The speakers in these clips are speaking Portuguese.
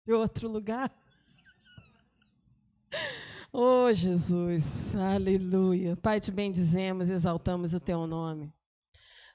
em outro lugar. Oh, Jesus, aleluia. Pai, te bendizemos, exaltamos o teu nome.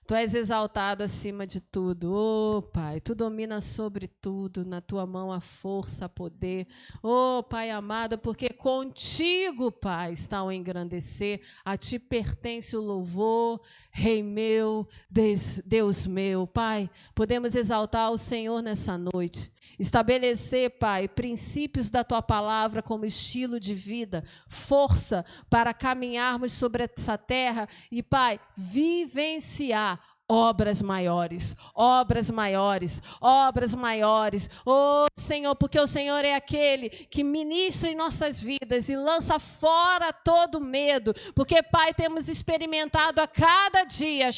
Tu és exaltado acima de tudo. Oh, Pai, tu dominas sobre tudo, na tua mão a força, a poder. Oh, Pai amado, porque contigo, Pai, está o engrandecer. A ti pertence o louvor, Rei meu, Deus meu. Pai, podemos exaltar o Senhor nessa noite. Estabelecer, Pai, princípios da tua palavra como estilo de vida, força para caminharmos sobre essa terra e, Pai, vivenciar obras maiores, obras maiores, obras maiores. Oh, Senhor, porque o Senhor é aquele que ministra em nossas vidas e lança fora todo medo, porque, Pai, temos experimentado a cada dia,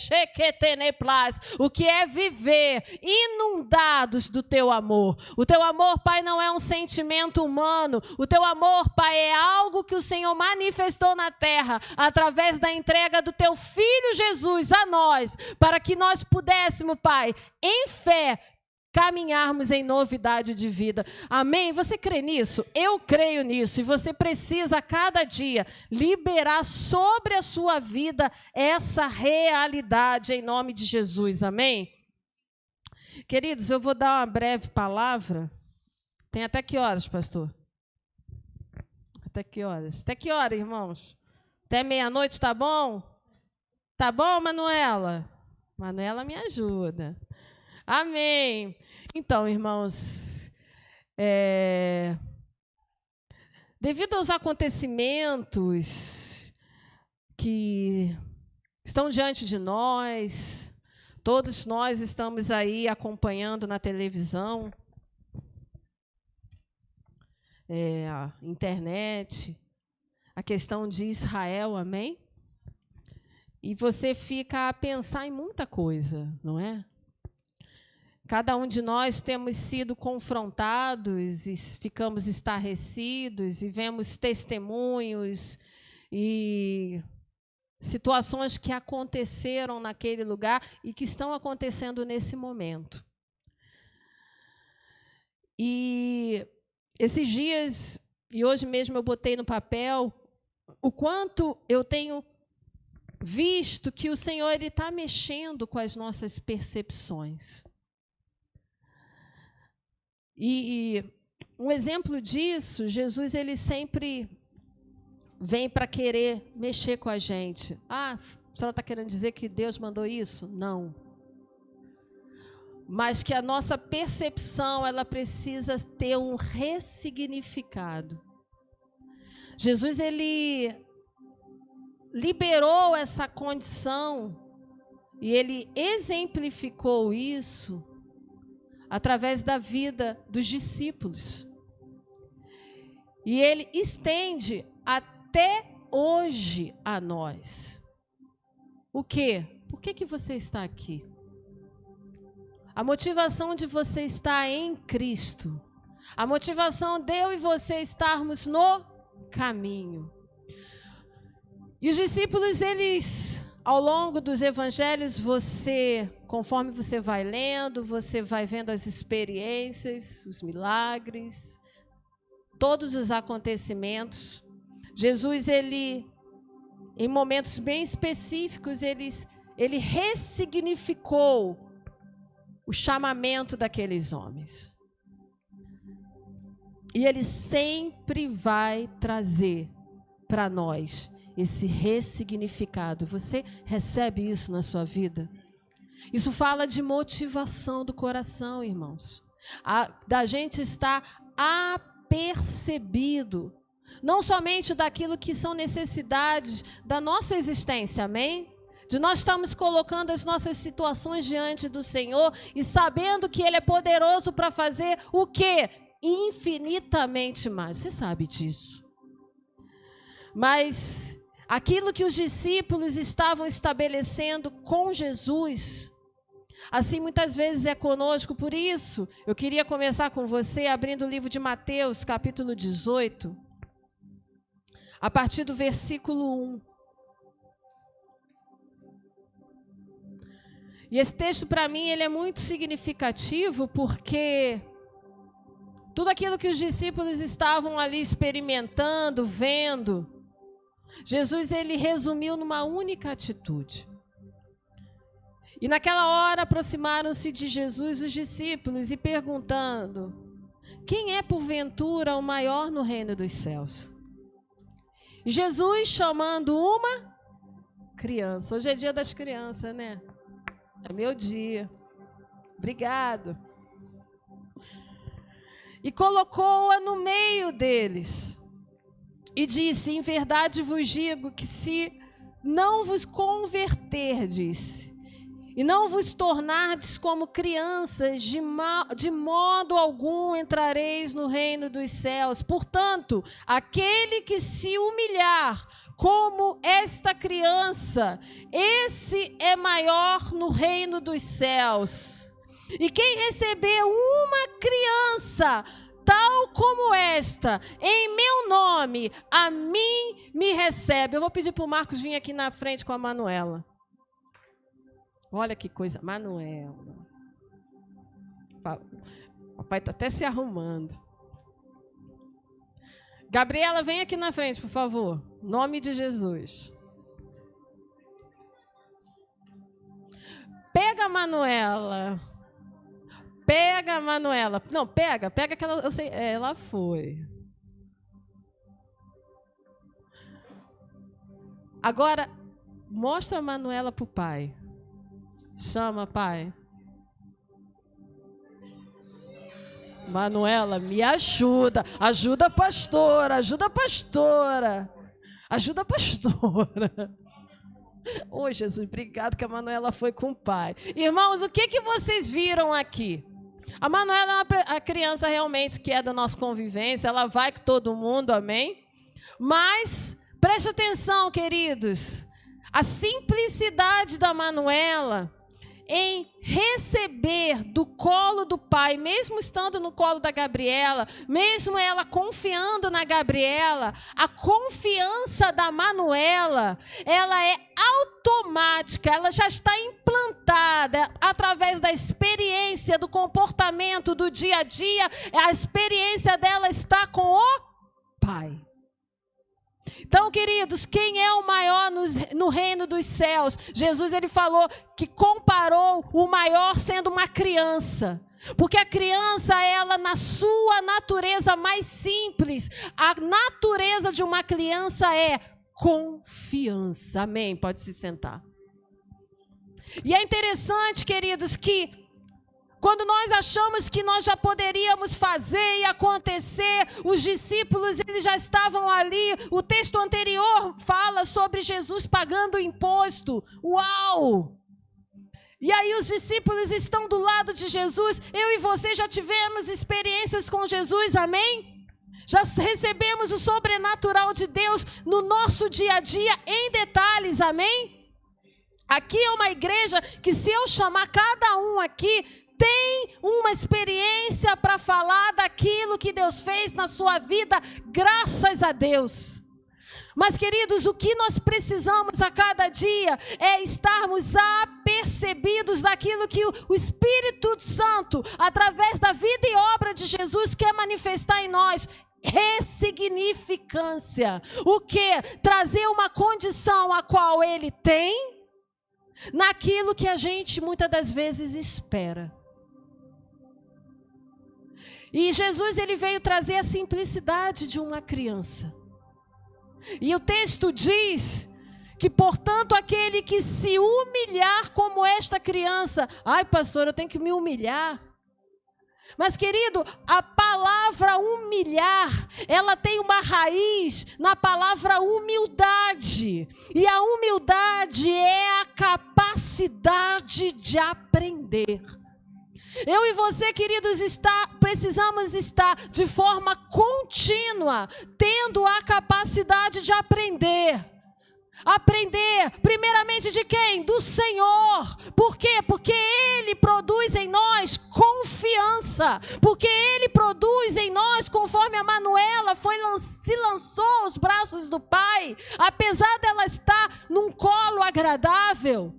o que é viver inundados do teu amor. O teu amor, Pai, não é um sentimento humano, o teu amor, Pai, é algo que o Senhor manifestou na terra, através da entrega do teu Filho Jesus a nós, para que nós pudéssemos, Pai, em fé, caminharmos em novidade de vida. Amém? Você crê nisso? Eu creio nisso. E você precisa, a cada dia, liberar sobre a sua vida essa realidade, em nome de Jesus. Amém? Queridos, eu vou dar uma breve palavra. Tem até que horas, pastor? Até que horas? Até que hora, irmãos? Até meia-noite, tá bom? Tá bom, Manuela? Manuela me ajuda. Amém. Então, irmãos, devido aos acontecimentos que estão diante de nós, todos nós estamos aí acompanhando na televisão, a internet, a questão de Israel, amém? E você fica a pensar em muita coisa, não é? Cada um de nós temos sido confrontados e ficamos estarrecidos e vemos testemunhos e situações que aconteceram naquele lugar e que estão acontecendo nesse momento. E esses dias, e hoje mesmo eu botei no papel, o quanto eu tenho visto que o Senhor está mexendo com as nossas percepções. E um exemplo disso, Jesus ele sempre vem para querer mexer com a gente. Ah, a senhora está querendo dizer que Deus mandou isso? Não. Mas que a nossa percepção ela precisa ter um ressignificado. Jesus ele liberou essa condição e ele exemplificou isso através da vida dos discípulos. E ele estende até hoje a nós. O quê? Por que você está aqui? A motivação de você estar em Cristo. A motivação de eu e você estarmos no caminho. E os discípulos, eles, ao longo dos evangelhos, conforme você vai lendo, você vai vendo as experiências, os milagres, todos os acontecimentos. Jesus, ele, em momentos bem específicos, ele ressignificou o chamamento daqueles homens. E ele sempre vai trazer para nós esse ressignificado. Você recebe isso na sua vida? Isso fala de motivação do coração, irmãos. Da gente estar apercebido, não somente daquilo que são necessidades da nossa existência, amém? De nós estarmos colocando as nossas situações diante do Senhor e sabendo que Ele é poderoso para fazer o quê? Infinitamente mais. Você sabe disso. Mas aquilo que os discípulos estavam estabelecendo com Jesus, assim muitas vezes é conosco. Por isso, eu queria começar com você abrindo o livro de Mateus, capítulo 18, a partir do versículo 1. E esse texto, para mim, ele é muito significativo porque tudo aquilo que os discípulos estavam ali experimentando, vendo, Jesus, ele resumiu numa única atitude. E naquela hora aproximaram-se de Jesus os discípulos e perguntando: quem é porventura o maior no reino dos céus? E Jesus, chamando uma criança, hoje é dia das crianças, né? É meu dia. Obrigado. E colocou-a no meio deles e disse: em verdade vos digo que se não vos converterdes e não vos tornardes como crianças, de modo algum entrareis no reino dos céus. Portanto, aquele que se humilhar como esta criança, esse é maior no reino dos céus. E quem receber uma criança tal como esta, em meu nome, a mim me recebe. Eu vou pedir para o Marcos vir aqui na frente com a Manuela. Olha que coisa, Manuela. Papai está até se arrumando. Gabriela, vem aqui na frente, por favor. Em nome de Jesus. Pega a Manuela. Pega a Manuela. Não, pega que ela, eu sei, ela foi. Agora, mostra a Manuela para o pai. Chama, pai. Manuela, me ajuda. Ajuda a pastora, ajuda a pastora. Ajuda a pastora. Oh, Jesus, obrigado que a Manuela foi com o pai. Irmãos, o que vocês viram aqui? A Manuela é uma criança realmente que é da nossa convivência, ela vai com todo mundo, amém? Mas, preste atenção, queridos, a simplicidade da Manuela em receber do colo do pai, mesmo estando no colo da Gabriela, mesmo ela confiando na Gabriela, a confiança da Manuela, ela é automática, ela já está implantada através da experiência, do comportamento, do dia a dia, a experiência dela está com o pai. Então, queridos, quem é o maior no reino dos céus? Jesus, ele falou que comparou o maior sendo uma criança. Porque a criança, ela na sua natureza mais simples, a natureza de uma criança é confiança. Amém? Pode se sentar. E é interessante, queridos, que quando nós achamos que nós já poderíamos fazer e acontecer, os discípulos, eles já estavam ali. O texto anterior fala sobre Jesus pagando imposto. Uau! E aí os discípulos estão do lado de Jesus. Eu e você já tivemos experiências com Jesus, amém? Já recebemos o sobrenatural de Deus no nosso dia a dia em detalhes, amém? Aqui é uma igreja que, se eu chamar cada um aqui, tem uma experiência para falar daquilo que Deus fez na sua vida, graças a Deus. Mas, queridos, o que nós precisamos a cada dia é estarmos apercebidos daquilo que o Espírito Santo, através da vida e obra de Jesus, quer manifestar em nós. Ressignificância. O quê? Trazer uma condição a qual Ele tem, naquilo que a gente muitas das vezes espera. E Jesus, ele veio trazer a simplicidade de uma criança. E o texto diz que, portanto, aquele que se humilhar como esta criança... Ai, pastor, eu tenho que me humilhar. Mas, querido, a palavra humilhar, ela tem uma raiz na palavra humildade. E a humildade é a capacidade de aprender. Eu e você, queridos, precisamos estar de forma contínua, tendo a capacidade de aprender. Aprender, primeiramente de quem? Do Senhor. Por quê? Porque Ele produz em nós confiança. Porque Ele produz em nós, conforme a Manuela se lançou aos braços do Pai, apesar dela estar num colo agradável.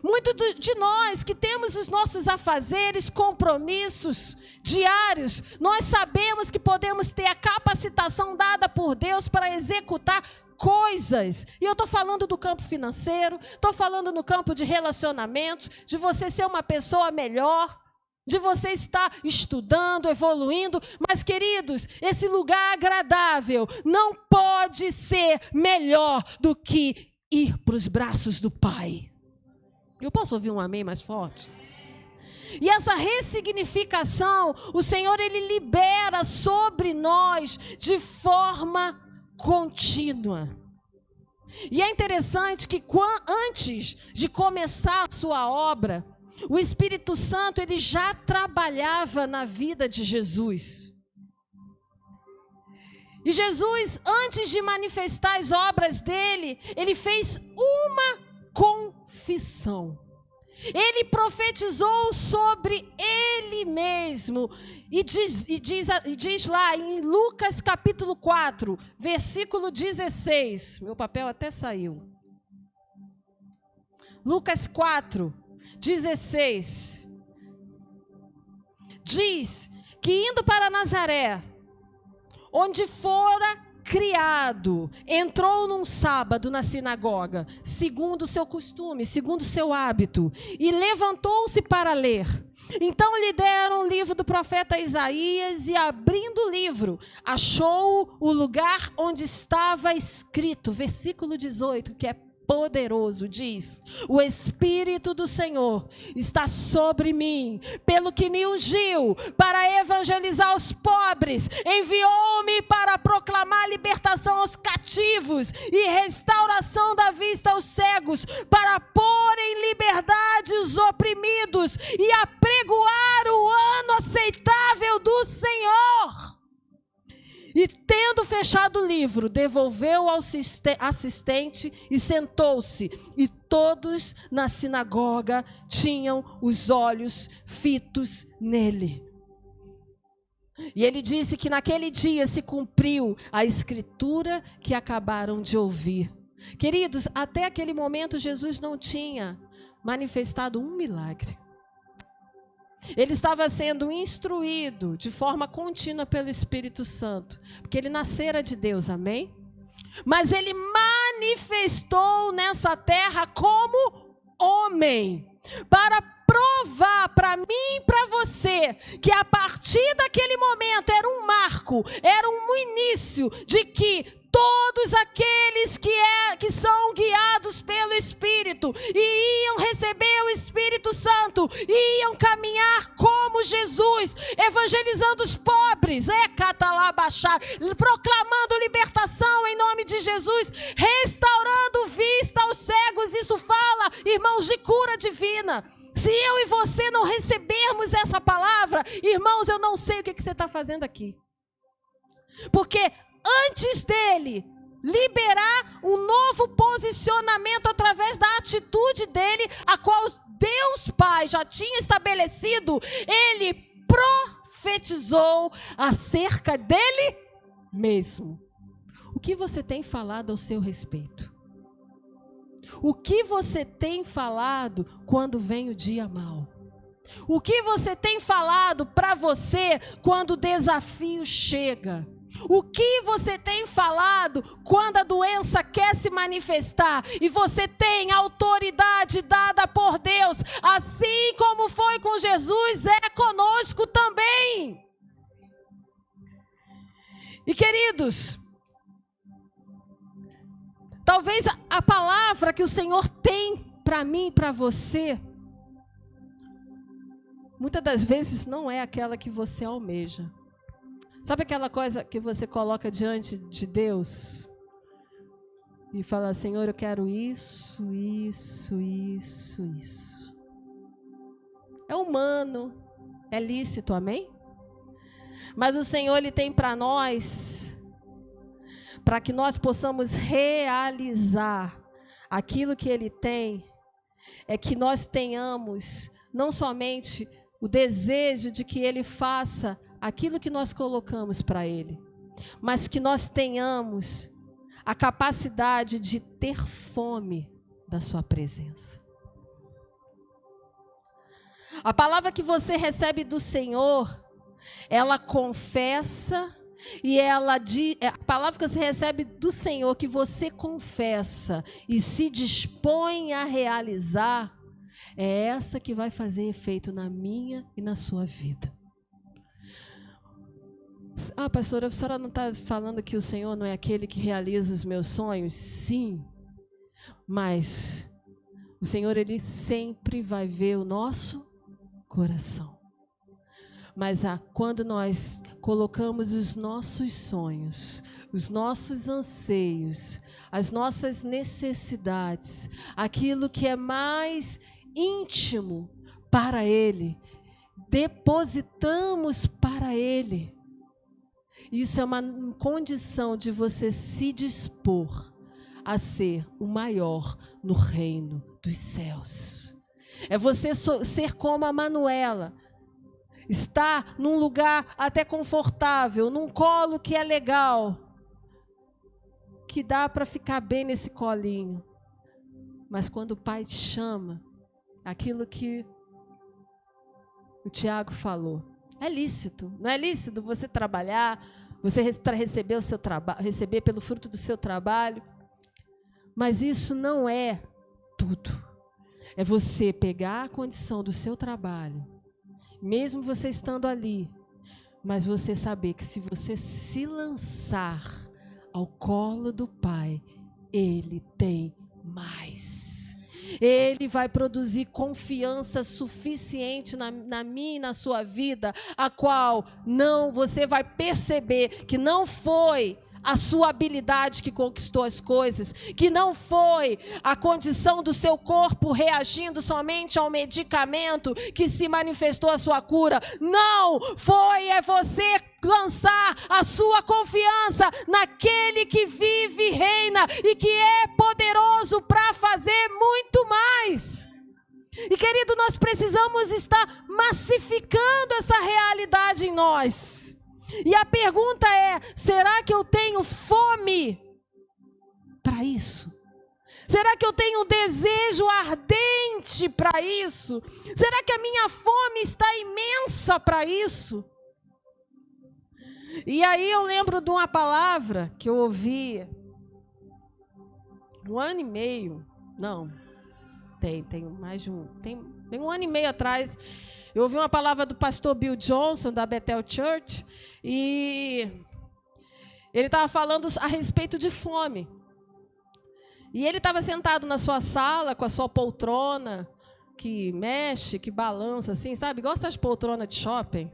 Muitos de nós que temos os nossos afazeres, compromissos diários, nós sabemos que podemos ter a capacitação dada por Deus para executar coisas. E eu estou falando do campo financeiro, estou falando no campo de relacionamentos, de você ser uma pessoa melhor, de você estar estudando, evoluindo. Mas, queridos, esse lugar agradável não pode ser melhor do que ir para os braços do Pai. Eu posso ouvir um amém mais forte? E essa ressignificação, o Senhor, Ele libera sobre nós de forma contínua. E é interessante que antes de começar a sua obra, o Espírito Santo, ele já trabalhava na vida de Jesus. E Jesus, antes de manifestar as obras dele, ele fez uma confissão. Ele profetizou sobre ele mesmo. E diz lá em Lucas capítulo 4, versículo 16. Meu papel até saiu. Lucas 4, 16. Diz que indo para Nazaré, onde fora criado, entrou num sábado na sinagoga, segundo o seu costume, segundo o seu hábito, e levantou-se para ler. Então lhe deram o livro do profeta Isaías, e abrindo o livro, achou o lugar onde estava escrito, versículo 18, que é poderoso, diz: o Espírito do Senhor está sobre mim, pelo que me ungiu para evangelizar os pobres, enviou-me para proclamar libertação aos cativos e restauração da vista aos cegos, para pôr em liberdade os oprimidos e apregoar o ano aceitável do Senhor. E tendo fechado o livro, devolveu ao assistente e sentou-se. E todos na sinagoga tinham os olhos fitos nele. E ele disse que naquele dia se cumpriu a escritura que acabaram de ouvir. Queridos, até aquele momento Jesus não tinha manifestado um milagre. Ele estava sendo instruído de forma contínua pelo Espírito Santo, porque ele nascera de Deus, amém? Mas ele manifestou nessa terra como homem, para provar para mim e para você, que a partir daquele momento era um marco, era um início de que todos aqueles que são guiados pelo Espírito e iam receber o Espírito Santo, iam caminhar como Jesus, evangelizando os pobres, proclamando libertação em nome de Jesus, restaurando vista aos cegos. Isso fala, irmãos, de cura divina. Se eu e você não recebermos essa palavra, irmãos, eu não sei o que você está fazendo aqui. Porque antes dele liberar um novo posicionamento através da atitude dele, a qual Deus Pai já tinha estabelecido, ele profetizou acerca dele mesmo. O que você tem falado ao seu respeito? O que você tem falado quando vem o dia mau? O que você tem falado para você quando o desafio chega? O que você tem falado quando a doença quer se manifestar? E você tem autoridade dada por Deus, assim como foi com Jesus, é conosco também. E queridos, talvez a palavra que o Senhor tem para mim e para você, muitas das vezes não é aquela que você almeja. Sabe aquela coisa que você coloca diante de Deus e fala: Senhor, eu quero isso, isso, isso, isso. É humano, é lícito, amém? Mas o Senhor, Ele tem para nós, para que nós possamos realizar aquilo que Ele tem, é que nós tenhamos não somente o desejo de que Ele faça aquilo que nós colocamos para Ele, mas que nós tenhamos a capacidade de ter fome da sua presença. A palavra que você recebe do Senhor, ela confessa e ela diz, a palavra que você recebe do Senhor, que você confessa e se dispõe a realizar, é essa que vai fazer efeito na minha e na sua vida. Ah, pastora, a senhora não está falando que o Senhor não é aquele que realiza os meus sonhos? Sim, mas o Senhor, Ele sempre vai ver o nosso coração. Mas quando nós colocamos os nossos sonhos, os nossos anseios, as nossas necessidades, aquilo que é mais íntimo para Ele, depositamos para Ele. Isso é uma condição de você se dispor a ser o maior no reino dos céus. É você ser como a Manuela, estar num lugar até confortável, num colo que é legal, que dá para ficar bem nesse colinho. Mas quando o Pai te chama, aquilo que o Tiago falou, é lícito, não é lícito você trabalhar, você receber o seu trabalho, receber pelo fruto do seu trabalho, mas isso não é tudo. É você pegar a condição do seu trabalho, mesmo você estando ali, mas você saber que se você se lançar ao colo do Pai, Ele tem mais. Ele vai produzir confiança suficiente na minha e na sua vida, a qual você vai perceber que não foi a sua habilidade que conquistou as coisas, que não foi a condição do seu corpo reagindo somente ao medicamento que se manifestou a sua cura. Não, é você lançar a sua confiança naquele que vive e reina e que é poderoso para fazer muito mais. E querido, nós precisamos estar massificando essa realidade em nós. E a pergunta é, será que eu tenho fome para isso? Será que eu tenho um desejo ardente para isso? Será que a minha fome está imensa para isso? E aí eu lembro de uma palavra que eu ouvi 1 ano e meio, não, tem mais de tem 1 ano e meio atrás. Eu ouvi uma palavra do pastor Bill Johnson, da Bethel Church, e ele estava falando a respeito de fome. E ele estava sentado na sua sala, com a sua poltrona, que mexe, que balança, assim, sabe? Igual essas poltronas de shopping.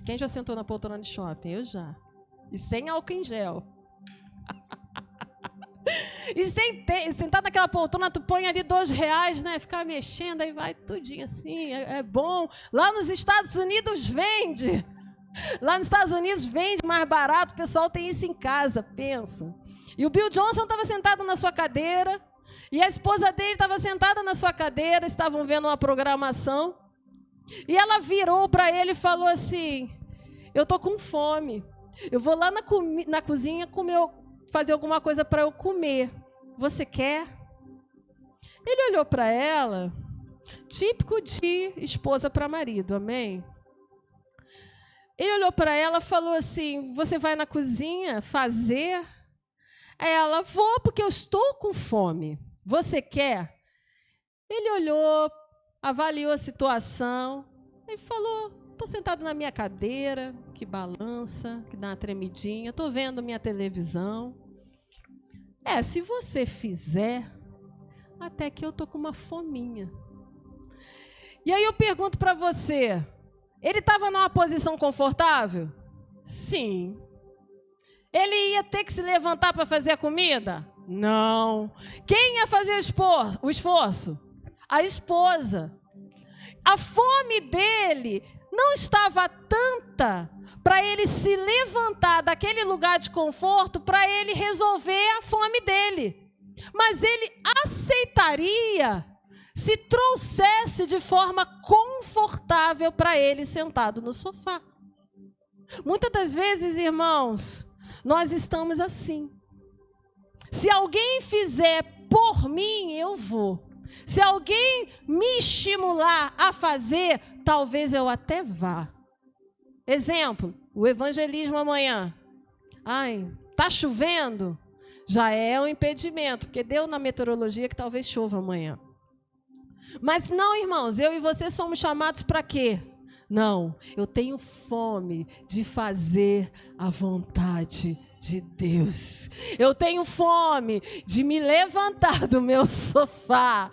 Quem já sentou na poltrona de shopping? Eu já. E sem álcool em gel. E sentado naquela poltrona, tu põe ali R$2, né? Ficar mexendo, aí vai tudinho assim, é bom. Lá nos Estados Unidos vende. Lá nos Estados Unidos vende mais barato, o pessoal tem isso em casa, pensa. E o Bill Johnson estava sentado na sua cadeira, e a esposa dele estava sentada na sua cadeira, estavam vendo uma programação, e ela virou para ele e falou assim, eu estou com fome, eu vou lá na cozinha fazer alguma coisa para eu comer. Você quer? Ele olhou para ela, típico de esposa para marido, amém? Ele olhou para ela e falou assim, você vai na cozinha fazer? Ela, vou porque eu estou com fome. Você quer? Ele olhou, avaliou a situação e falou, estou sentado na minha cadeira, que balança, que dá uma tremidinha, estou vendo minha televisão. Se você fizer, até que eu estou com uma fominha. E aí eu pergunto para você, ele estava numa posição confortável? Sim. Ele ia ter que se levantar para fazer a comida? Não. Quem ia fazer o esforço? A esposa. A fome dele não estava tanta para ele se levantar daquele lugar de conforto para ele resolver a fome dele. Mas ele aceitaria se trouxesse de forma confortável para ele sentado no sofá. Muitas das vezes, irmãos, nós estamos assim. Se alguém fizer por mim, eu vou. Se alguém me estimular a fazer, talvez eu até vá. Exemplo, o evangelismo amanhã. Ai, tá chovendo? Já é um impedimento, porque deu na meteorologia que talvez chova amanhã. Mas não, irmãos, eu e você somos chamados para quê? Não, eu tenho fome de fazer a vontade de Deus. Eu tenho fome de me levantar do meu sofá.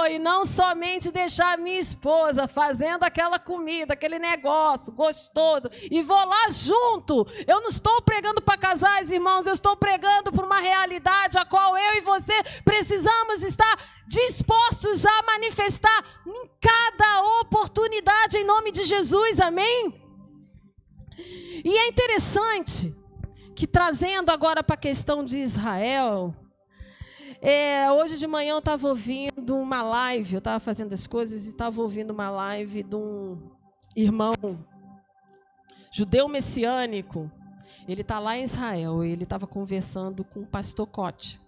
E não somente deixar minha esposa fazendo aquela comida, aquele negócio gostoso, e vou lá junto. Eu não estou pregando para casais, irmãos, eu estou pregando para uma realidade a qual eu e você precisamos estar dispostos a manifestar em cada oportunidade, em nome de Jesus, amém? E é interessante que, trazendo agora para a questão de Israel, hoje de manhã eu estava ouvindo uma live, eu estava fazendo as coisas e estava ouvindo uma live de um irmão judeu messiânico. Ele está lá em Israel, ele estava conversando com o pastor Cote.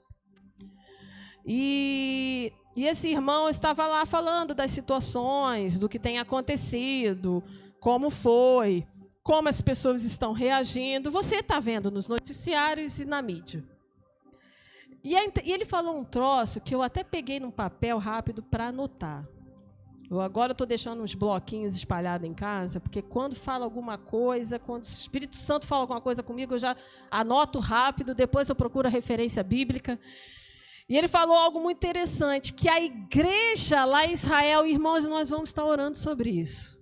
E esse irmão estava lá falando das situações, do que tem acontecido, como foi, como as pessoas estão reagindo. Você está vendo nos noticiários e na mídia. E ele falou um troço que eu até peguei num papel rápido para anotar. Agora eu estou deixando uns bloquinhos espalhados em casa, porque quando fala alguma coisa, quando o Espírito Santo fala alguma coisa comigo, eu já anoto rápido, depois eu procuro a referência bíblica. E ele falou algo muito interessante, que a igreja lá em Israel, irmãos, nós vamos estar orando sobre isso.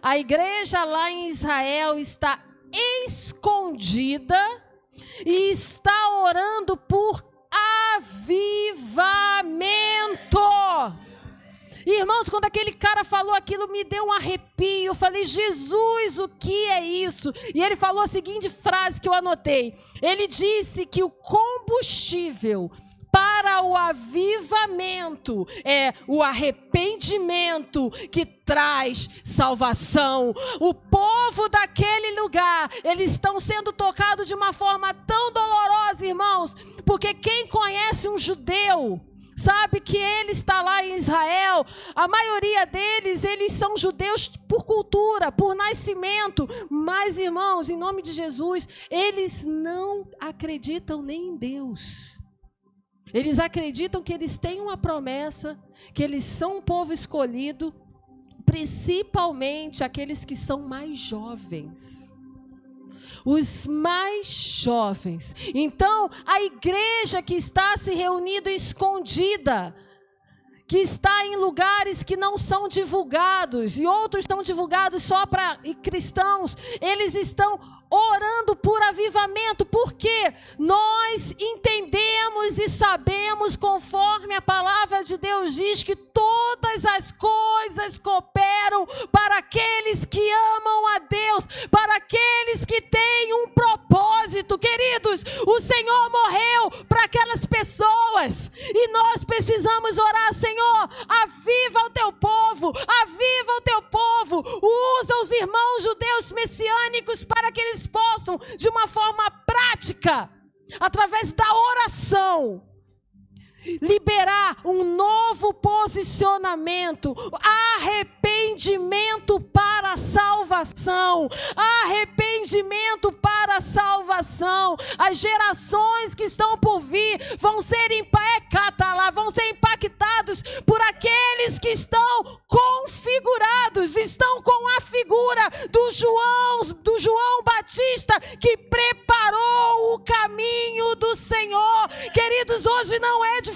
A igreja lá em Israel está escondida e está orando por avivamento. Irmãos, quando aquele cara falou aquilo, me deu um arrepio. Eu falei, Jesus, o que é isso? E ele falou a seguinte frase que eu anotei. Ele disse que o combustível para o avivamento é o arrependimento que traz salvação. O povo daquele lugar, eles estão sendo tocados de uma forma tão dolorosa, irmãos, porque quem conhece um judeu sabe que ele está lá em Israel. A maioria deles, eles são judeus por cultura, por nascimento, mas, irmãos, em nome de Jesus, eles não acreditam nem em Deus. Eles acreditam que eles têm uma promessa, que eles são um povo escolhido, principalmente aqueles que são mais jovens. Os mais jovens. Então, a igreja que está se reunindo escondida, que está em lugares que não são divulgados, e outros estão divulgados só para cristãos, eles estão orando por avivamento, porque nós entendemos e sabemos, conforme a palavra de Deus diz, que todas as coisas cooperam para aqueles que amam a Deus, para aqueles que têm um propósito. Queridos, o Senhor morreu para aquelas pessoas, e nós precisamos orar, Senhor, aviva o teu povo, aviva o teu povo, usa os irmãos judeus messiânicos para que eles possam, de uma forma prática, através da oração, liberar um novo posicionamento, arrependimento para a salvação, arrependimento para a salvação. As gerações que estão por vir vão ser impactados por aqueles que estão configurados, estão com a figura do João Batista, que preparou o caminho do Senhor. Queridos, hoje não é diferente.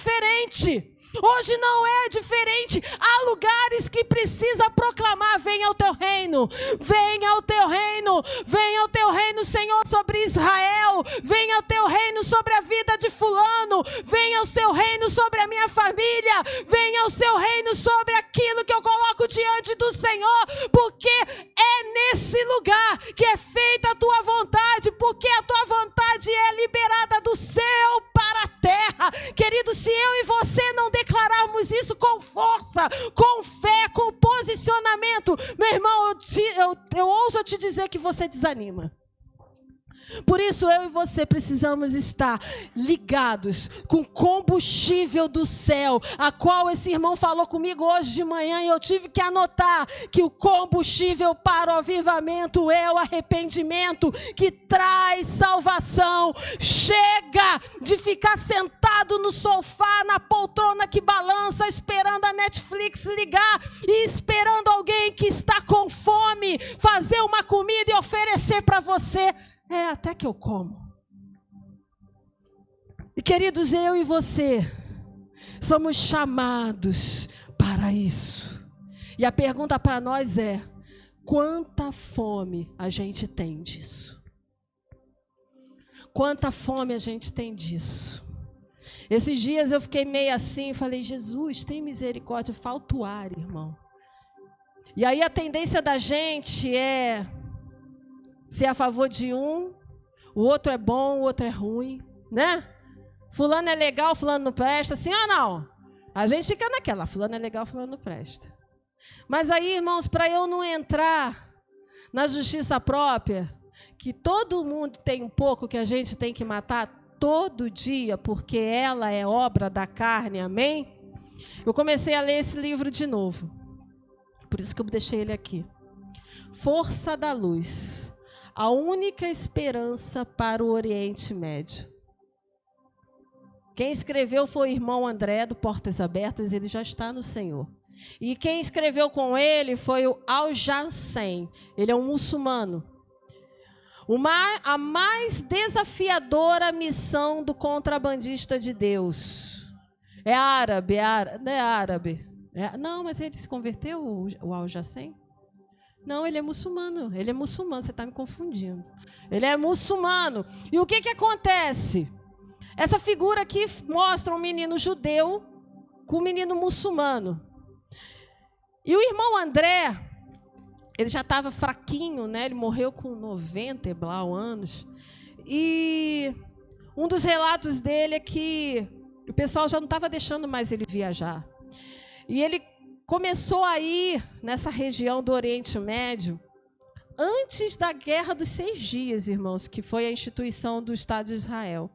Hoje não é diferente. Há lugares que precisa proclamar: venha ao teu reino, venha ao teu reino, venha ao teu reino, Senhor, sobre Israel, venha ao teu reino sobre a vida de fulano, venha ao seu reino sobre a minha família, venha ao seu reino sobre aquilo que eu coloco diante do Senhor, porque é nesse lugar que é feita a tua vontade, porque a tua vontade é liberada do céu para a terra. Querido, se eu e você não declararmos isso com força, com fé, com posicionamento, meu irmão, eu ouso te dizer que você desanima. Por isso eu e você precisamos estar ligados com combustível do céu, a qual esse irmão falou comigo hoje de manhã e eu tive que anotar que o combustível para o avivamento é o arrependimento que traz salvação. Chega de ficar sentado no sofá, na poltrona que balança, esperando a Netflix ligar e esperando alguém que está com fome fazer uma comida e oferecer para você. Até que eu como. E queridos, eu e você somos chamados para isso. E a pergunta para nós é: quanta fome a gente tem disso? Quanta fome a gente tem disso? Esses dias eu fiquei meio assim, falei: Jesus, tem misericórdia, falta o ar, irmão. E aí a tendência da gente é ser a favor de um, o outro é bom, o outro é ruim, né? Fulano é legal, fulano não presta, sim ou não? A gente fica naquela, fulano é legal, fulano não presta. Mas aí, irmãos, para eu não entrar na justiça própria, que todo mundo tem um pouco que a gente tem que matar todo dia, porque ela é obra da carne, amém? Eu comecei a ler esse livro de novo, por isso que eu deixei ele aqui. Força da Luz. A única esperança para o Oriente Médio. Quem escreveu foi o irmão André, do Portas Abertas, ele já está no Senhor. E quem escreveu com ele foi o Al-Jassen, ele é um muçulmano. A mais desafiadora missão do contrabandista de Deus. É árabe, não é árabe. Não, mas ele se converteu, o Al-Jassen? Não, ele é muçulmano, você está me confundindo. Ele é muçulmano. E o que acontece? Essa figura aqui mostra um menino judeu com um menino muçulmano. E o irmão André, ele já estava fraquinho, né? Ele morreu com 90 anos. E um dos relatos dele é que o pessoal já não estava deixando mais ele viajar. E ele começou a ir nessa região do Oriente Médio antes da Guerra dos 6 Dias, irmãos, que foi a instituição do Estado de Israel.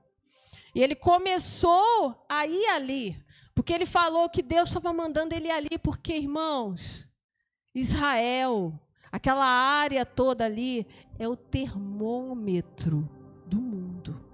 E ele começou a ir ali, porque ele falou que Deus estava mandando ele ali, porque, irmãos, Israel, aquela área toda ali, é o termômetro do mundo.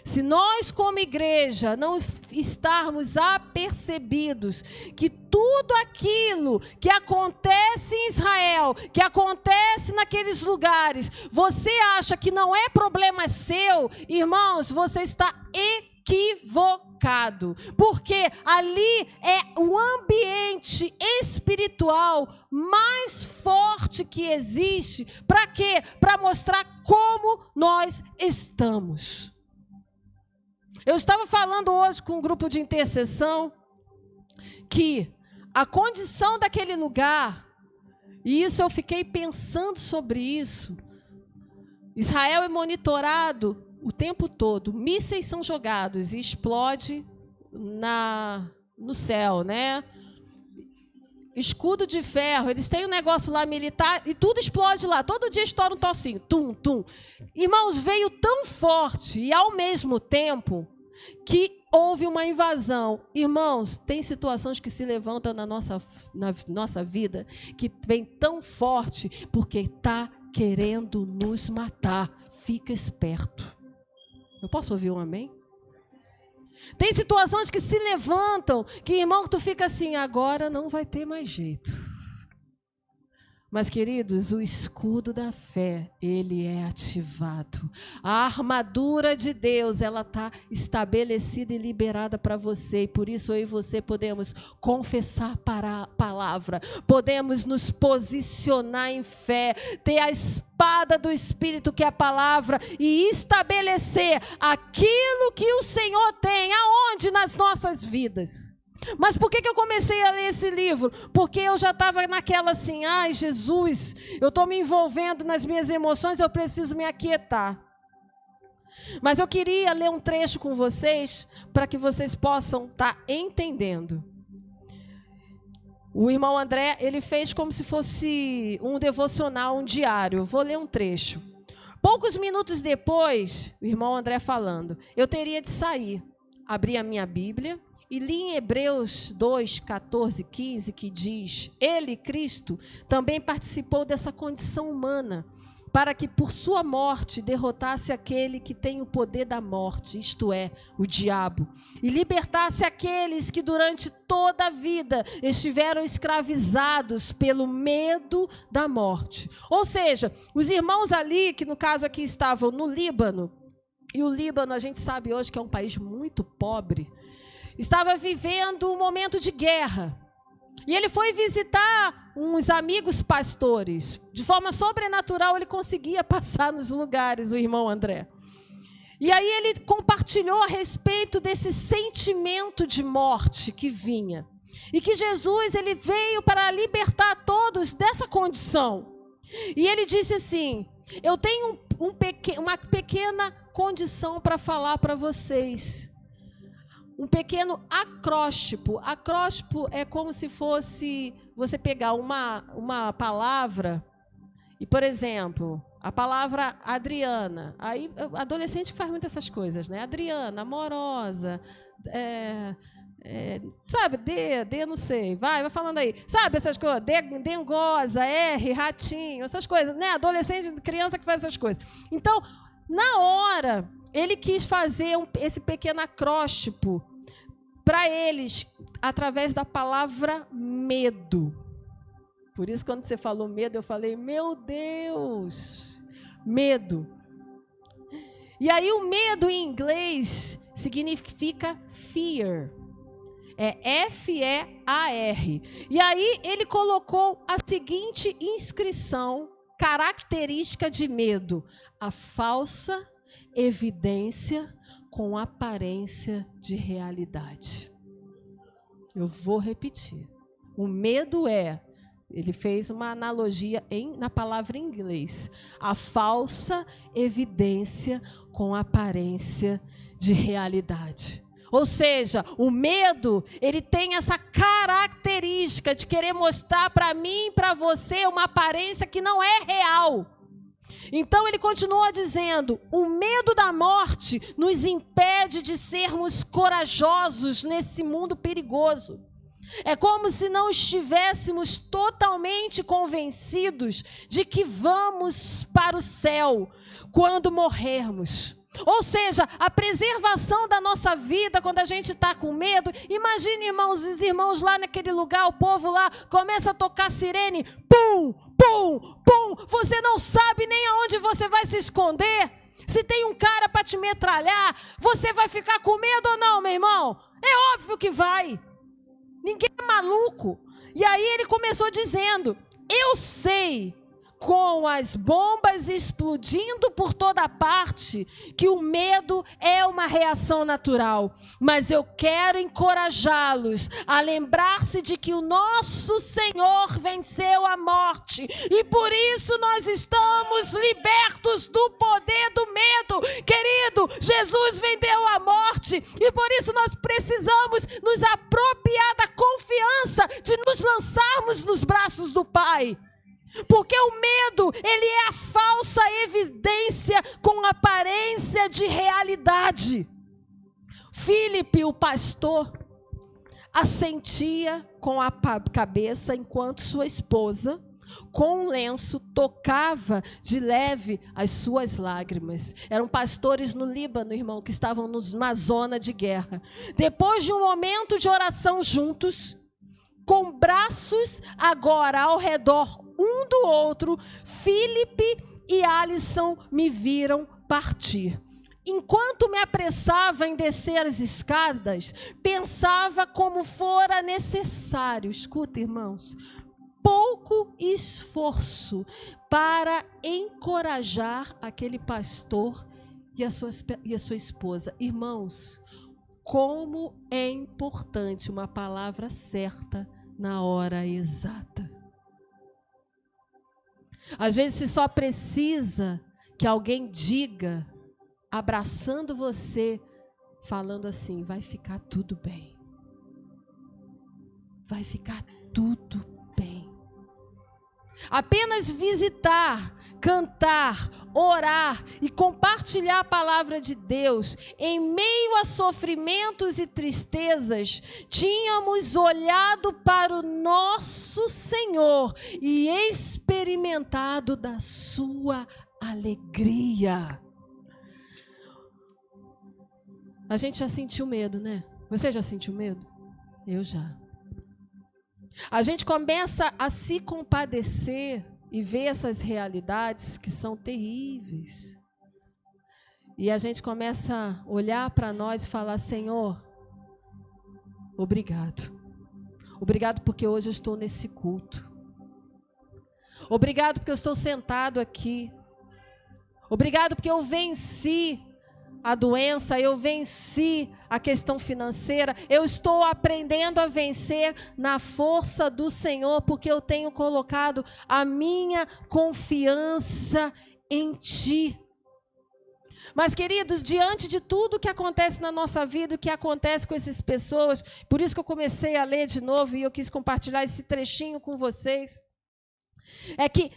Se nós, como igreja, não estarmos apercebidos que tudo aquilo que acontece em Israel, que acontece naqueles lugares, você acha que não é problema seu, irmãos, você está equivocado. Porque ali é o ambiente espiritual mais forte que existe. Para quê? Para mostrar como nós estamos. Eu estava falando hoje com um grupo de intercessão que a condição daquele lugar, e isso eu fiquei pensando sobre isso, Israel é monitorado o tempo todo, mísseis são jogados e explode no céu, né? Escudo de ferro, eles têm um negócio lá militar e tudo explode lá, todo dia estoura um tocinho, tum, tum. Irmãos, veio tão forte e ao mesmo tempo que houve uma invasão. Irmãos, tem situações que se levantam na nossa vida que vem tão forte porque está querendo nos matar. Fica esperto. Eu posso ouvir um amém? Tem situações que se levantam, que, irmão, tu fica assim, agora não vai ter mais jeito. Mas, queridos, o escudo da fé, ele é ativado. A armadura de Deus, ela está estabelecida e liberada para você. E por isso eu e você podemos confessar para a palavra. Podemos nos posicionar em fé. Ter a espada do Espírito, que é a palavra. E estabelecer aquilo que o Senhor tem. Aonde? Nas nossas vidas. Mas por que eu comecei a ler esse livro? Porque eu já estava naquela assim, ai Jesus, eu estou me envolvendo nas minhas emoções, eu preciso me aquietar. Mas eu queria ler um trecho com vocês, para que vocês possam estar entendendo. O irmão André, ele fez como se fosse um devocional, um diário. Eu vou ler um trecho. Poucos minutos depois, o irmão André falando, eu teria de sair, abri a minha Bíblia e li em Hebreus 2, 14, 15, que diz, ele, Cristo, também participou dessa condição humana, para que por sua morte derrotasse aquele que tem o poder da morte, isto é, o diabo, e libertasse aqueles que durante toda a vida estiveram escravizados pelo medo da morte. Ou seja, os irmãos ali, que no caso aqui estavam no Líbano, e o Líbano a gente sabe hoje que é um país muito pobre, estava vivendo um momento de guerra. E ele foi visitar uns amigos pastores. De forma sobrenatural, ele conseguia passar nos lugares, o irmão André. E aí ele compartilhou a respeito desse sentimento de morte que vinha. E que Jesus, ele veio para libertar todos dessa condição. E ele disse assim, eu tenho uma pequena condição para falar para vocês. Um pequeno acróstipo. Acróstipo é como se fosse você pegar uma palavra e, por exemplo, a palavra Adriana. Aí, adolescente que faz muito essas coisas, né? Adriana, amorosa, sabe, D, não sei, vai falando aí. Sabe essas coisas? Dengosa, R, ratinho, essas coisas, né? Adolescente, criança que faz essas coisas. Então, na hora, ele quis fazer esse pequeno acróstipo para eles, através da palavra medo. Por isso, quando você falou medo, eu falei, meu Deus, medo. E aí, o medo em inglês significa fear. É F-E-A-R. E aí, ele colocou a seguinte inscrição característica de medo: a falsa evidência com aparência de realidade. Eu vou repetir. O medo ele fez uma analogia na palavra em inglês, a falsa evidência com aparência de realidade. Ou seja, o medo, ele tem essa característica de querer mostrar para mim e para você uma aparência que não é real. Então ele continua dizendo, o medo da morte nos impede de sermos corajosos nesse mundo perigoso. É como se não estivéssemos totalmente convencidos de que vamos para o céu quando morrermos. Ou seja, a preservação da nossa vida, quando a gente está com medo, imagine, irmãos, os irmãos lá naquele lugar, o povo lá, começa a tocar sirene, pum, pum, pum, você não sabe nem aonde você vai se esconder. Se tem um cara para te metralhar, você vai ficar com medo ou não, meu irmão? É óbvio que vai. Ninguém é maluco. E aí ele começou dizendo, eu sei, com as bombas explodindo por toda parte, que o medo é uma reação natural. Mas eu quero encorajá-los a lembrar-se de que o nosso Senhor venceu a morte. E por isso nós estamos libertos do poder do medo. Querido, Jesus venceu a morte. E por isso nós precisamos nos apropriar da confiança de nos lançarmos nos braços do Pai. Porque o medo, ele é a falsa evidência com aparência de realidade. Filipe, o pastor, assentia com a cabeça enquanto sua esposa, com um lenço, tocava de leve as suas lágrimas. Eram pastores no Líbano, irmão, que estavam numa zona de guerra. Depois de um momento de oração juntos, com braços agora ao redor um do outro, Filipe e Alisson me viram partir. Enquanto me apressava em descer as escadas, pensava como fora necessário, escuta, irmãos, pouco esforço para encorajar aquele pastor e a sua esposa. Irmãos, como é importante uma palavra certa na hora exata. Às vezes você só precisa que alguém diga, abraçando você, falando assim, vai ficar tudo bem. Vai ficar tudo bem. Apenas visitar, cantar, orar e compartilhar a palavra de Deus, em meio a sofrimentos e tristezas, tínhamos olhado para o nosso Senhor e experimentado da sua alegria. A gente já sentiu medo, né? Você já sentiu medo? Eu já. A gente começa a se compadecer e ver essas realidades que são terríveis. E a gente começa a olhar para nós e falar: Senhor, obrigado. Obrigado porque hoje eu estou nesse culto. Obrigado porque eu estou sentado aqui. Obrigado porque eu venci a doença, eu venci a questão financeira, eu estou aprendendo a vencer na força do Senhor, porque eu tenho colocado a minha confiança em Ti. Mas, queridos, diante de tudo que acontece na nossa vida, o que acontece com essas pessoas, por isso que eu comecei a ler de novo e eu quis compartilhar esse trechinho com vocês, é que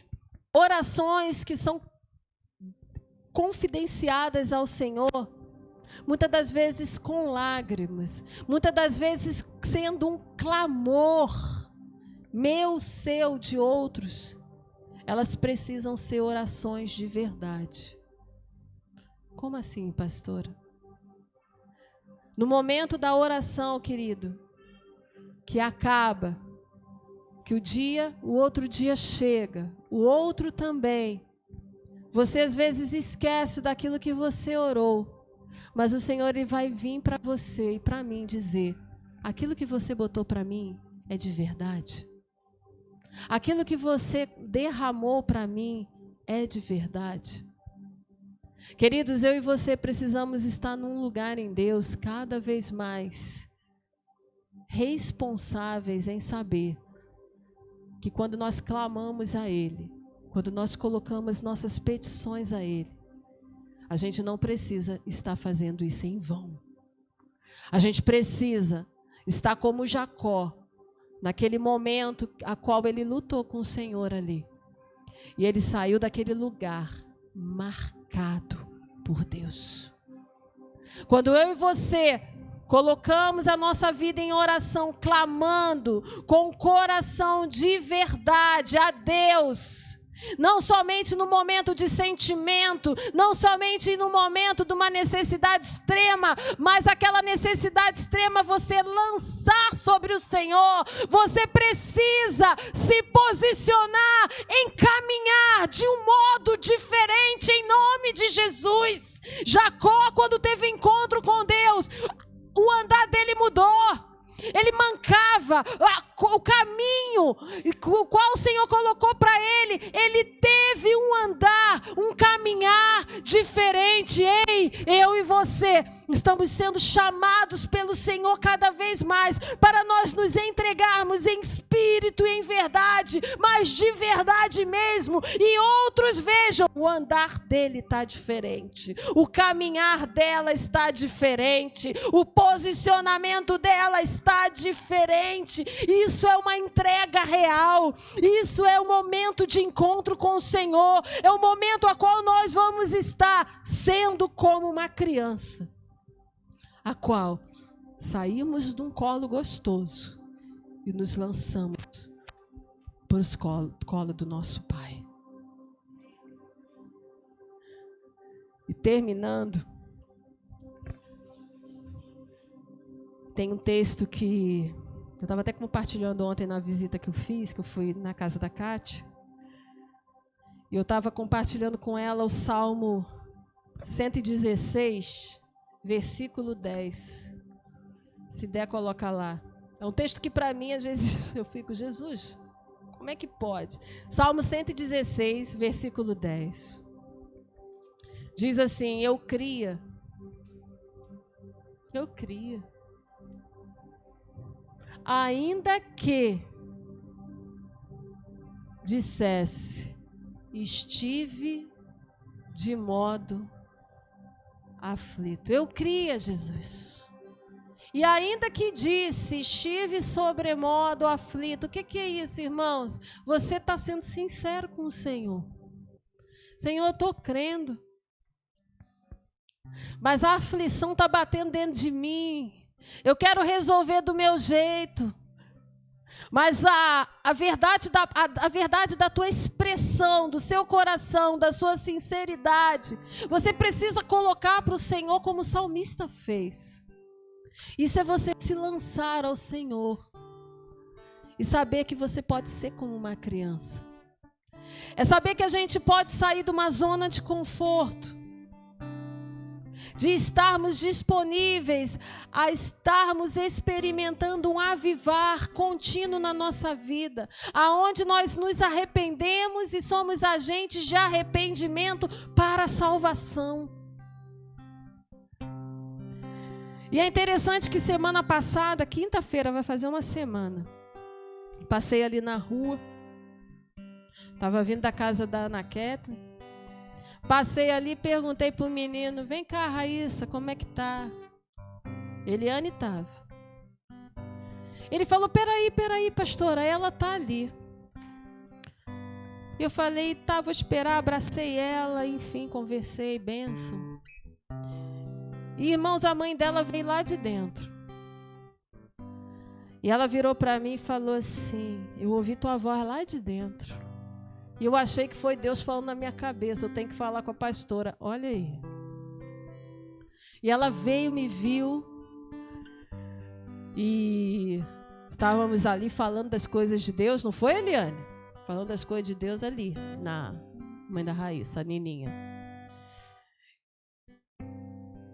orações que são confidenciadas ao Senhor, muitas das vezes com lágrimas, muitas das vezes sendo um clamor meu, seu, de outros, elas precisam ser orações de verdade. Como assim, pastora? No momento da oração, querido, que acaba, que o outro dia chega, o outro também, você às vezes esquece daquilo que você orou, mas o Senhor ele vai vir para você e para mim dizer: aquilo que você botou para mim é de verdade? Aquilo que você derramou para mim é de verdade? Queridos, eu e você precisamos estar num lugar em Deus cada vez mais responsáveis em saber que quando nós clamamos a Ele, quando nós colocamos nossas petições a Ele, a gente não precisa estar fazendo isso em vão. A gente precisa estar como Jacó, naquele momento a qual ele lutou com o Senhor ali. E ele saiu daquele lugar marcado por Deus. Quando eu e você colocamos a nossa vida em oração, clamando com o coração de verdade a Deus, não somente no momento de sentimento, não somente no momento de uma necessidade extrema, mas aquela necessidade extrema você lançar sobre o Senhor. Você precisa se posicionar, encaminhar de um modo diferente em nome de Jesus. Jacó, quando teve encontro com Deus, o andar dele mudou. Ele mancava o caminho o qual o Senhor colocou para ele. Ele teve um andar, um caminhar diferente. Ei, eu e você estamos sendo chamados pelo Senhor cada vez mais para nós nos entregarmos em espírito e em verdade, mas de verdade mesmo, e outros vejam, o andar dele está diferente, o caminhar dela está diferente, o posicionamento dela está diferente. Isso é uma entrega real, isso é o momento de encontro com o Senhor, é o momento a qual nós vamos estar sendo como uma criança, a qual saímos de um colo gostoso e nos lançamos para o colo do nosso Pai. E terminando, tem um texto que eu estava até compartilhando ontem na visita que eu fiz, que eu fui na casa da Cátia, e eu estava compartilhando com ela o Salmo 116, versículo 10. Se der, coloca lá. É um texto que para mim, às vezes, eu fico: Jesus, como é que pode? Salmo 116, versículo 10. Diz assim: eu cria, ainda que dissesse, estive de modo aflito. Eu cria, Jesus. E ainda que disse, estive sobremodo aflito. O que é isso, irmãos? Você está sendo sincero com o Senhor. Senhor, eu estou crendo. Mas a aflição está batendo dentro de mim. Eu quero resolver do meu jeito. Mas a verdade da tua expressão, do seu coração, da sua sinceridade, você precisa colocar para o Senhor como o salmista fez. Isso é você se lançar ao Senhor e saber que você pode ser como uma criança. É saber que a gente pode sair de uma zona de conforto, de estarmos disponíveis a estarmos experimentando um avivar contínuo na nossa vida, aonde nós nos arrependemos e somos agentes de arrependimento para a salvação. E é interessante que semana passada, quinta-feira, vai fazer uma semana, passei ali na rua, estava vindo da casa da Ana Kathleen. Passei ali e perguntei para o menino, vem cá, Raíssa, como é que tá? Eliane estava. Ele falou, peraí, pastora, ela tá ali. Eu falei, tá, vou esperar, abracei ela, enfim, conversei, bênção. E, irmãos, a mãe dela veio lá de dentro. E ela virou para mim e falou assim, eu ouvi tua voz lá de dentro. E eu achei que foi Deus falando na minha cabeça, eu tenho que falar com a pastora. Olha aí. E ela veio, me viu. E estávamos ali falando das coisas de Deus, não foi, Eliane? Falando das coisas de Deus ali, na mãe da Raíssa, a Nininha.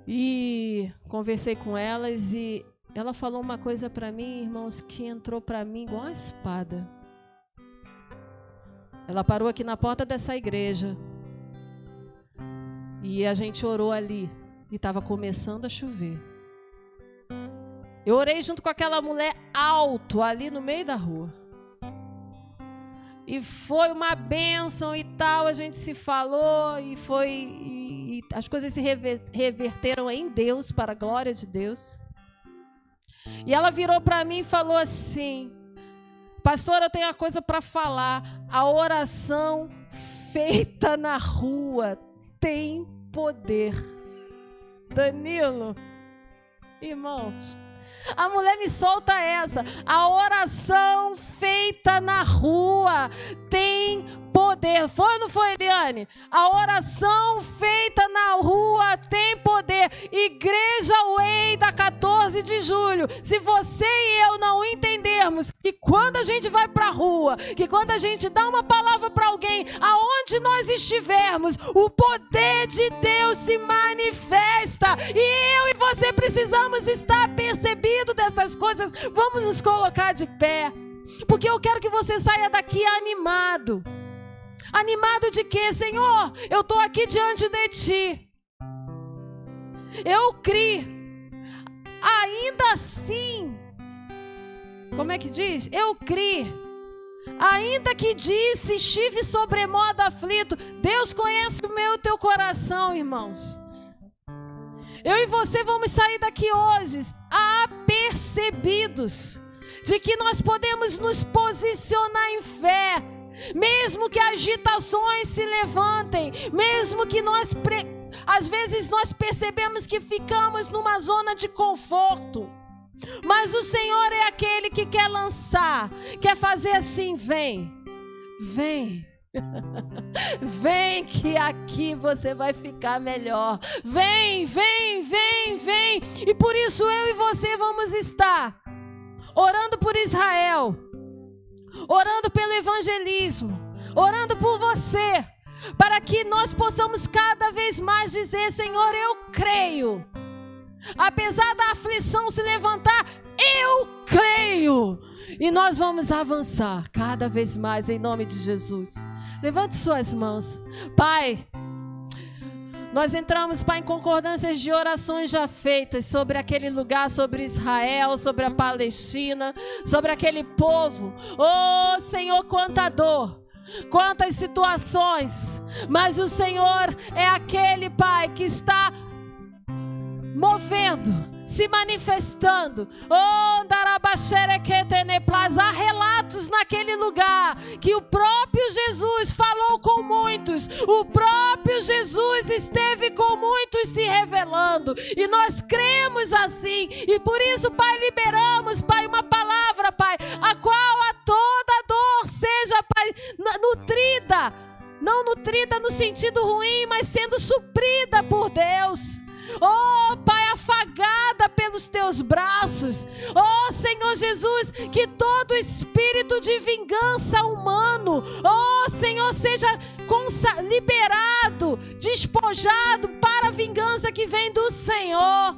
E conversei com elas e ela falou uma coisa para mim, irmãos, que entrou para mim igual uma espada. Ela parou aqui na porta dessa igreja e a gente orou ali e estava começando a chover. Eu orei junto com aquela mulher alto ali no meio da rua. E foi uma bênção e tal, a gente se falou e as coisas se reverteram em Deus, para a glória de Deus. E ela virou para mim e falou assim, pastor, eu tenho uma coisa para falar. A oração feita na rua tem poder. Danilo, irmãos, a mulher me solta essa. A oração feita na rua tem poder. Foi ou não foi, Eliane? A oração feita na rua tem poder. Igreja Way da 14 de julho. Se você e eu não entendermos que quando a gente vai para a rua, que quando a gente dá uma palavra para alguém, aonde nós estivermos, o poder de Deus se manifesta. E eu e você precisamos estar percebido dessas coisas. Vamos nos colocar de pé, porque eu quero que você saia daqui animado. Animado de quê? Senhor, eu estou aqui diante de Ti. Eu criei. Ainda assim, como é que diz? Eu criei. Ainda que disse, estive sobremodo aflito. Deus conhece o meu e o teu coração, irmãos. Eu e você vamos sair daqui hoje apercebidos de que nós podemos nos posicionar em fé, mesmo que agitações se levantem, mesmo que às vezes nós percebemos que ficamos numa zona de conforto, mas o Senhor é aquele que quer lançar, quer fazer assim, vem, vem que aqui você vai ficar melhor, vem, e por isso eu e você vamos estar orando por Israel, orando pelo evangelismo, orando por você, para que nós possamos cada vez mais dizer, Senhor, eu creio, apesar da aflição se levantar, eu creio, e nós vamos avançar cada vez mais em nome de Jesus. Levante suas mãos. Pai, nós entramos, Pai, em concordâncias de orações já feitas sobre aquele lugar, sobre Israel, sobre a Palestina, sobre aquele povo. Oh, Senhor, quanta dor, quantas situações, mas o Senhor é aquele, Pai, que está movendo, se manifestando. Há relatos naquele lugar que o próprio Jesus falou com muitos, o próprio Jesus esteve com muitos se revelando, e nós cremos assim, e por isso, Pai, liberamos, Pai, uma palavra, Pai, a qual a toda dor seja, Pai, nutrida, não nutrida no sentido ruim, mas sendo suprida por Deus. Oh, Pai, afagada pelos teus braços. Oh, Senhor Jesus, que todo espírito de vingança humano, oh, Senhor, seja liberado, despojado para a vingança que vem do Senhor.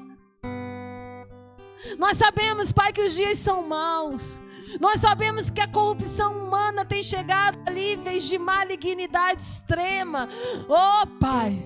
Nós sabemos, Pai, que os dias são maus. Nós sabemos que a corrupção humana tem chegado a níveis de malignidade extrema. Oh, Pai,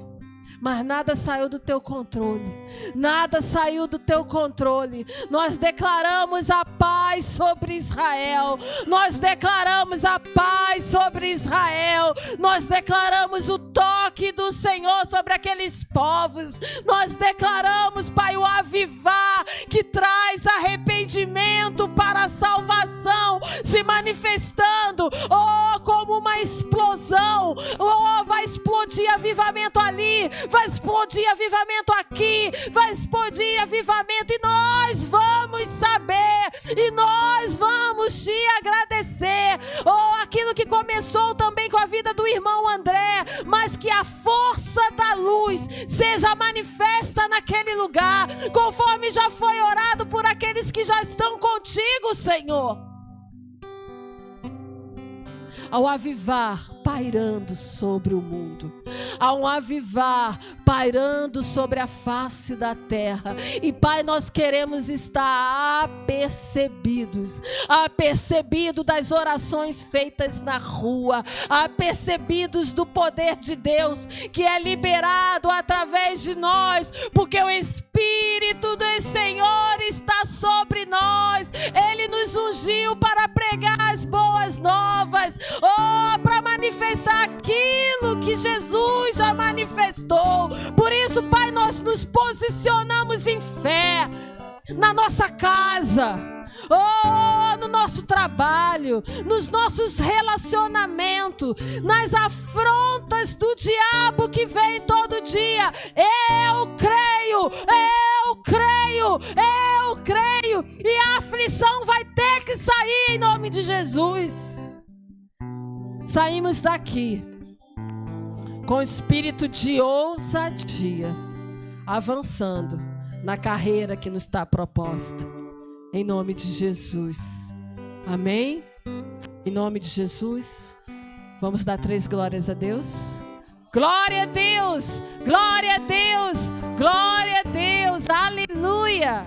mas nada saiu do teu controle. Nada saiu do teu controle. Nós declaramos a paz sobre Israel. Nós declaramos a paz sobre Israel. Nós declaramos o toque do Senhor sobre aqueles povos. Nós declaramos, Pai, o avivar que traz arrependimento para a salvação se manifestando. Oh, como uma explosão. Oh, vai explodir avivamento ali. Vai explodir avivamento aqui, vai explodir avivamento, e nós vamos saber, e nós vamos te agradecer. Oh, aquilo que começou também com a vida do irmão André, mas que a força da luz seja manifesta naquele lugar, conforme já foi orado por aqueles que já estão contigo, Senhor. Ao avivar pairando sobre o mundo, há um avivar pairando sobre a face da terra, e Pai, nós queremos estar apercebidos das orações feitas na rua, apercebidos do poder de Deus que é liberado através de nós, porque o Espírito do Senhor está sobre nós. Ele nos ungiu para pregar as boas novas, para manifestar aquilo que Jesus já manifestou. Por isso, Pai, nós nos posicionamos em fé na nossa casa, no nosso trabalho, nos nossos relacionamentos, nas afrontas do diabo que vem todo dia. Eu creio, e a aflição vai ter que sair em nome de Jesus. Saímos daqui com espírito de ousadia, avançando na carreira que nos está proposta, em nome de Jesus. Amém? Em nome de Jesus. Vamos dar 3 glórias a Deus. Glória a Deus, glória a Deus, glória a Deus, aleluia.